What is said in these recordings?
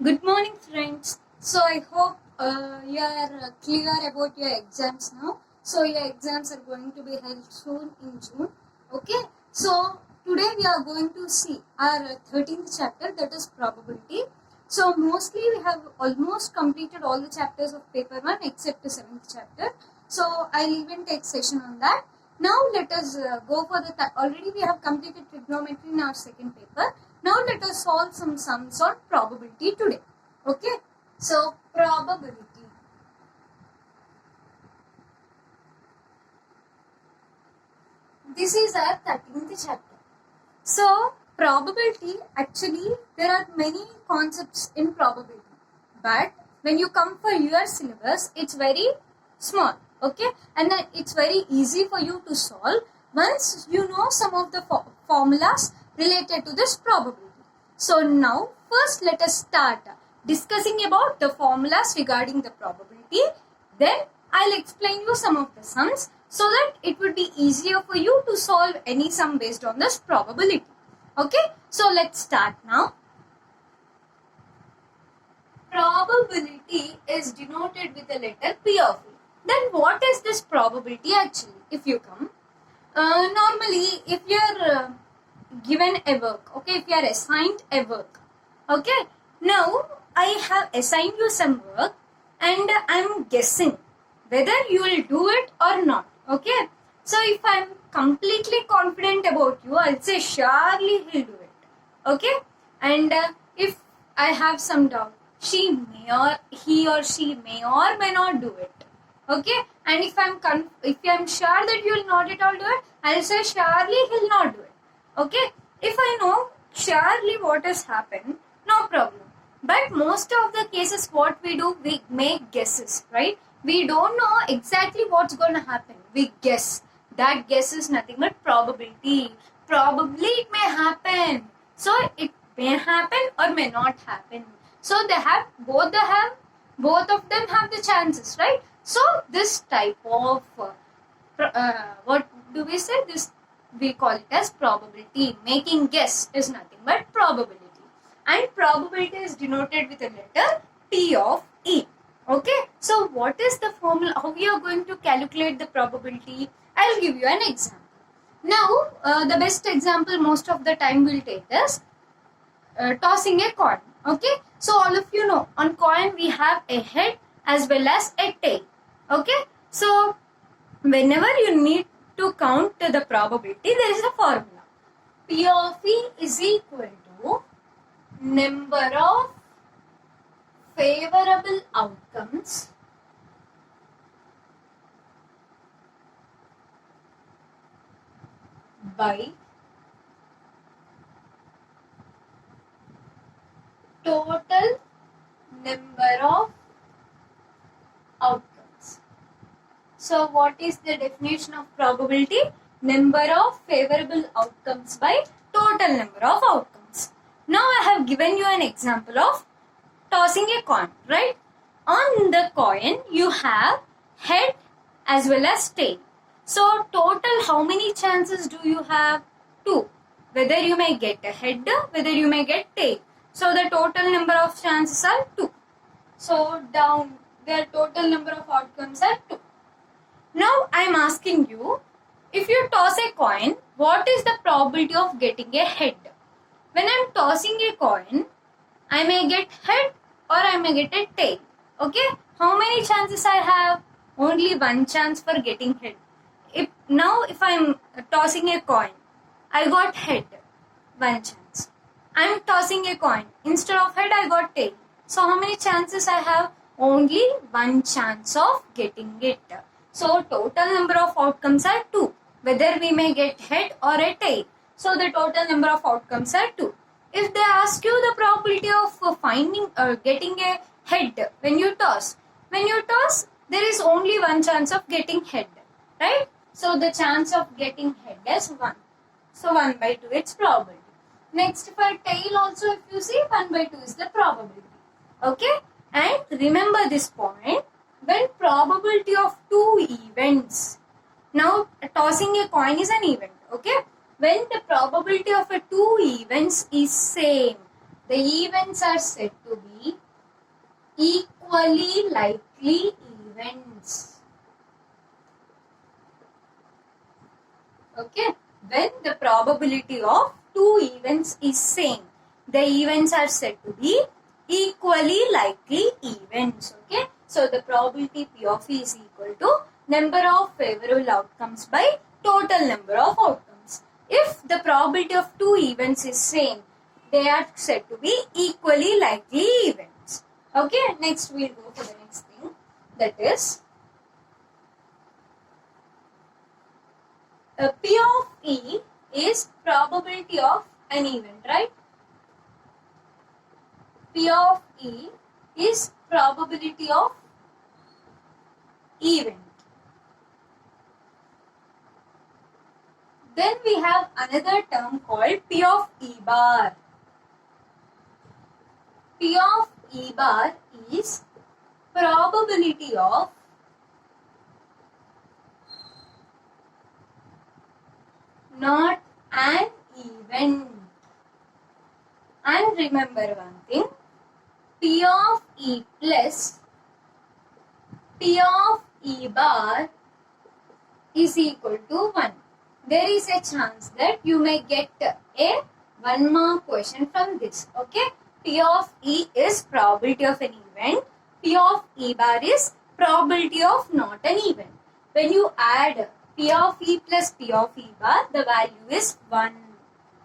Good morning, friends. So I hope you are clear about your exams now. So your exams are going to be held soon in June. Okay. So today we are going to see our 13th chapter, that is probability. So mostly we have almost completed all the chapters of paper 1 except the 7th chapter. So I'll even take session on that. Now let us go for the already we have completed trigonometry in our second paper. Now let us solve some sums on probability today. Okay. So probability. This is our 13th chapter. So probability, actually there are many concepts in probability. But when you come for your syllabus, it's very small. Okay. And then it's very easy for you to solve once you know some of the formulas related to this probability. So now first let us start discussing about the formulas regarding the probability. Then I'll explain you some of the sums so that it would be easier for you to solve any sum based on this probability. Okay, so let's start now. Probability is denoted with the letter P of E. Then what is this probability actually? If you come, normally if you are given a work, okay, if you are assigned a work, okay, now I have assigned you some work and I'm guessing whether you will do it or not, okay. So if I'm completely confident about you, I'll say surely he'll do it, okay. And if I have some doubt, he or she may or may not do it, okay. And if I'm sure that you will not at all do it, I'll say surely he'll not do it, okay. If I know surely what has happened, no problem. But most of the cases what we do, we make guesses, right? We don't know exactly what's going to happen. We guess. That guess is nothing but probability. Probably it may happen. So it may happen or may not happen. So both of them have the chances, right? So this type of what do we say? This we call it as probability. Making guess is nothing but probability. And probability is denoted with the letter P of E. Okay. So what is the formula? How we are going to calculate the probability? I'll give you an example. Now, the best example most of the time we'll take is tossing a coin. Okay. So all of you know, on coin we have a head as well as a tail. Okay. So whenever you need to count the probability, there is a formula. P of E is equal to number of favorable outcomes by total number of outcomes. So what is the definition of probability? Number of favorable outcomes by total number of outcomes. Now I have given you an example of tossing a coin, right? On the coin you have head as well as tail. So total how many chances do you have? 2. Whether you may get a head, whether you may get tail. So the total number of chances are 2. So down the total number of outcomes are 2. Now I am asking you, if you toss a coin, what is the probability of getting a head? When I am tossing a coin, I may get head or I may get a tail. Okay? How many chances I have? Only one chance for getting head. If I am tossing a coin, I got head. One chance. I am tossing a coin. Instead of head, I got tail. So how many chances I have? Only one chance of getting it. So total number of outcomes are 2. Whether we may get head or a tail. So the total number of outcomes are 2. If they ask you the probability of finding or getting a head when you toss, there is only one chance of getting head, right? So the chance of getting head is 1. So 1 by 2 its probability. Next for tail also, if you see, 1 by 2 is the probability. Okay? And remember this point, when probability of 2 events, now tossing a coin is an event, okay? When the probability of 2 events is same, the events are said to be equally likely events. Okay, when the probability of two events is same, the events are said to be equally likely events. Okay, so the probability P of E is equal to number of favorable outcomes by total number of outcomes. If the probability of two events is same, they are said to be equally likely events. Okay, next we'll go for the next thing, that is P of E is probability of an event, right? P of E is probability of event. Then we have another term called P of E bar. P of E bar is probability of not an event. And remember one thing, P of E plus P of E bar is equal to 1. There is a chance that you may get a 1 mark question from this. Okay, P of E is probability of an event, P of E bar is probability of not an event. When you add P of E plus P of E bar, the value is 1.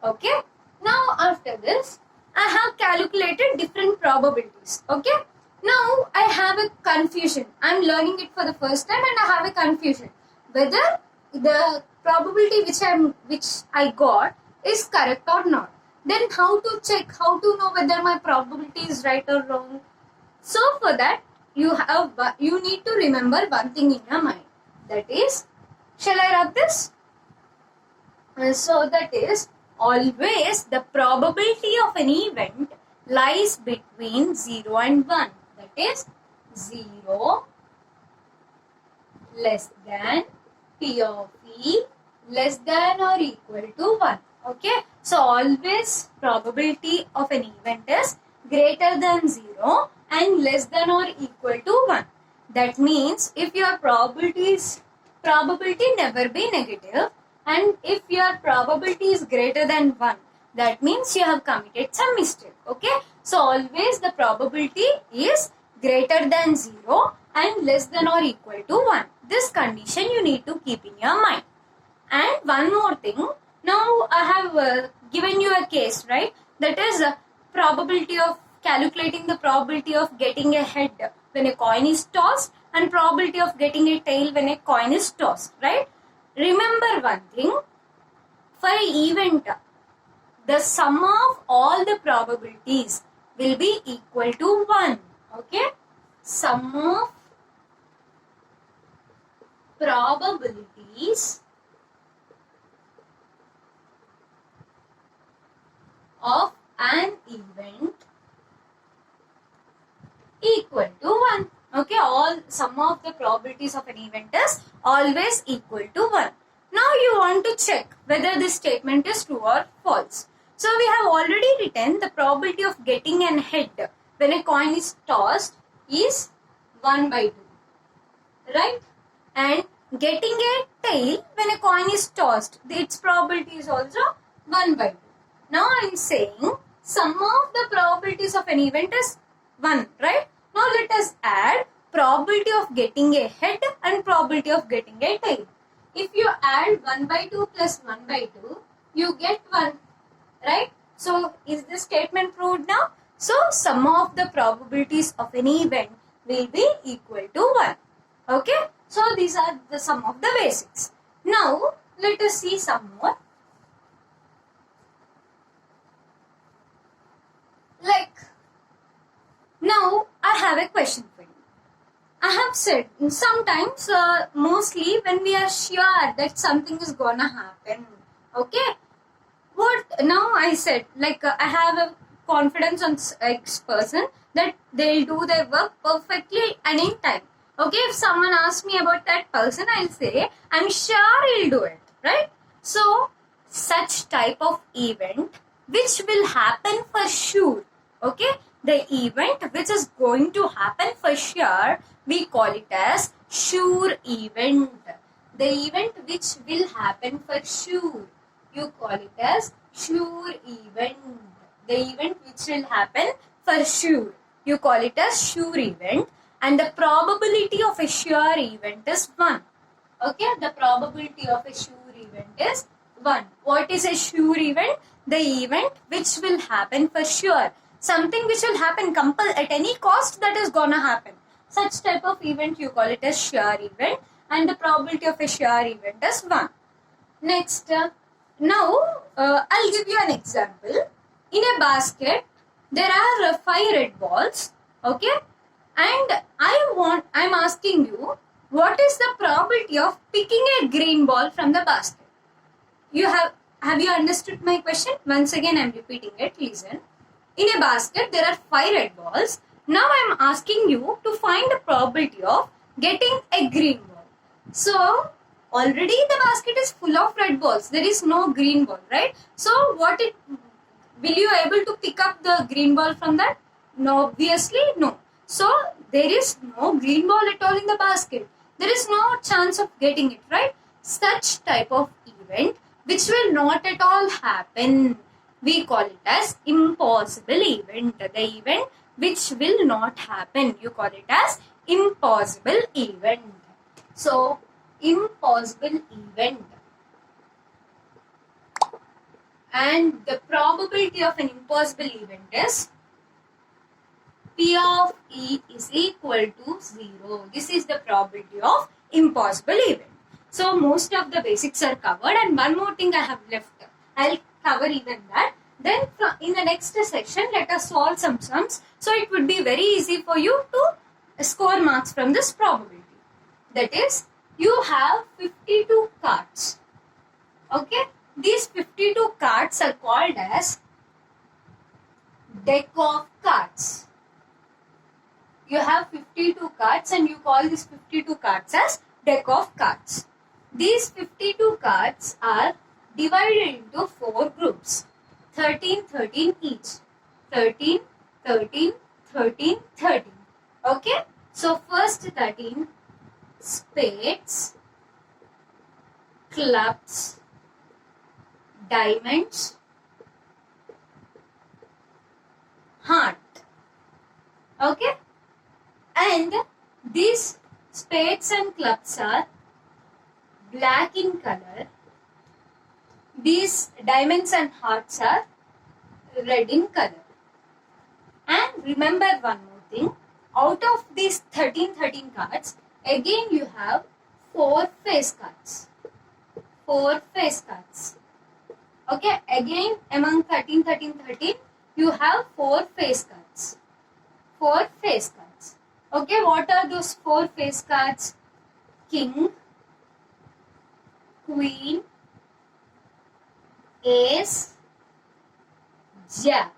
Okay, now after this, I have calculated different probabilities. Okay, now I have a confusion. I am learning it for the first time and I have a confusion whether the probability which I got is correct or not. Then how to check, how to know whether my probability is right or wrong? So for that, you need to remember one thing in your mind. That is, shall I write this? So that is, always the probability of an event lies between 0 and 1. That is, 0 less than P of E less than or equal to 1. Okay, so always probability of an event is greater than 0 and less than or equal to 1. That means if your probability never be negative, and if your probability is greater than 1, that means you have committed some mistake. Okay, so always the probability is greater than 0 and less than or equal to 1. This condition you need to keep in your mind. And one more thing, now I have given you a case, right? That is probability of calculating the probability of getting a head when a coin is tossed and probability of getting a tail when a coin is tossed, right? Remember one thing, for an event, the sum of all the probabilities will be equal to 1. Okay? Sum of probabilities of an event equal to 1. Okay, all sum of the probabilities of an event is always equal to 1. Now you want to check whether this statement is true or false. So we have already written the probability of getting an head when a coin is tossed is 1 by 2. Right? And getting a tail when a coin is tossed, its probability is also 1 by 2. Now I am saying sum of the probabilities of an event is 1, right? Now let us add probability of getting a head and probability of getting a tail. If you add 1 by 2 plus 1 by 2, you get 1, right? So is this statement proved now? So sum of the probabilities of an event will be equal to 1. Okay? So these are the sum of the basics. Now let us see some more. Like, now I have a question for you. I have said sometimes, mostly when we are sure that something is gonna happen. Okay? What now I said, like I have a confidence on X person that they'll do their work perfectly and in time. Okay, if someone asks me about that person, I'll say, I'm sure he'll do it. Right? So, such type of event which will happen for sure. Okay, The event which is going to happen for sure, we call it as sure event. The event which will happen for sure, you call it as sure event. The event which will happen for sure, you call it as sure event. And the probability of a sure event is 1. Okay, the probability of a sure event is 1. What is a sure event? The event which will happen for sure. Something which will happen at any cost, that is gonna happen. Such type of event you call it as sure event, and the probability of a sure event is 1. Next, now I'll give you an example. In a basket, there are 5 red balls, okay? And I'm asking you, what is the probability of picking a green ball from the basket? Have you understood my question? Once again, I'm repeating it. Listen. In a basket, there are 5 red balls. Now I'm asking you to find the probability of getting a green ball. So, already the basket is full of red balls. There is no green ball, right? So, will you able to pick up the green ball from that? No, obviously no. So, there is no green ball at all in the basket. There is no chance of getting it, right? Such type of event which will not at all happen, we call it as impossible event. The event which will not happen, you call it as impossible event. So, impossible event. And the probability of an impossible event is P of E is equal to 0. This is the probability of impossible event. So, most of the basics are covered, and one more thing I have left. I'll cover even that. Then in the next session, let us solve some sums. So, it would be very easy for you to score marks from this probability. That is, you have 52 cards. Okay? These 52 cards are called as deck of cards. You have 52 cards and you call these 52 cards as deck of cards. These 52 cards are divided into 4 groups. 13, 13 each. 13, 13, 13, 13. Okay? So, first 13, spades, clubs, diamonds, heart. Okay? And these spades and clubs are black in color. These diamonds and hearts are red in color. And remember one more thing. Out of these 13 cards, again you have 4 face cards. 4 face cards. Okay, again among 13, you have 4 face cards. 4 face cards. Okay, what are those 4 face cards? King, Queen, Ace, Jack.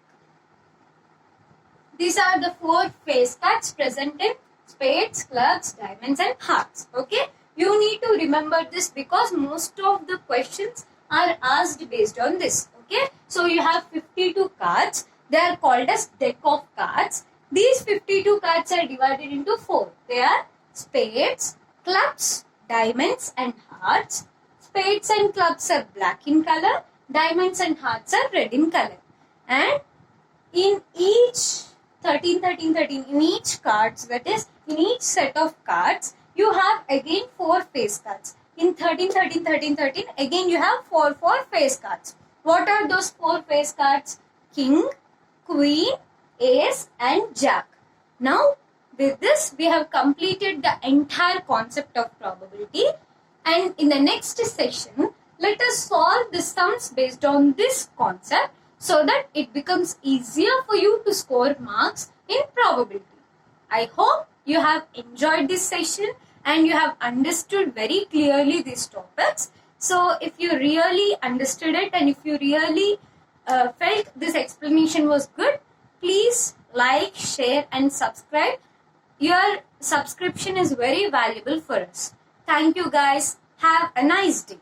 These are the 4 face cards present in spades, clubs, diamonds and hearts. Okay, you need to remember this because most of the questions are asked based on this. Okay, so you have 52 cards. They are called as deck of cards. These 52 cards are divided into 4. They are spades, clubs, diamonds and hearts. Spades and clubs are black in color. Diamonds and hearts are red in color. And in each 13, in each cards, that is in each set of cards, you have again 4 face cards. In 13, again you have 4 face cards. What are those 4 face cards? King, Queen, Ace and Jack. Now, with this, we have completed the entire concept of probability. And in the next session, let us solve the sums based on this concept so that it becomes easier for you to score marks in probability. I hope you have enjoyed this session and you have understood very clearly these topics. So, if you really understood it and if you really felt this explanation was good, please like, share and subscribe. Your subscription is very valuable for us. Thank you guys. Have a nice day.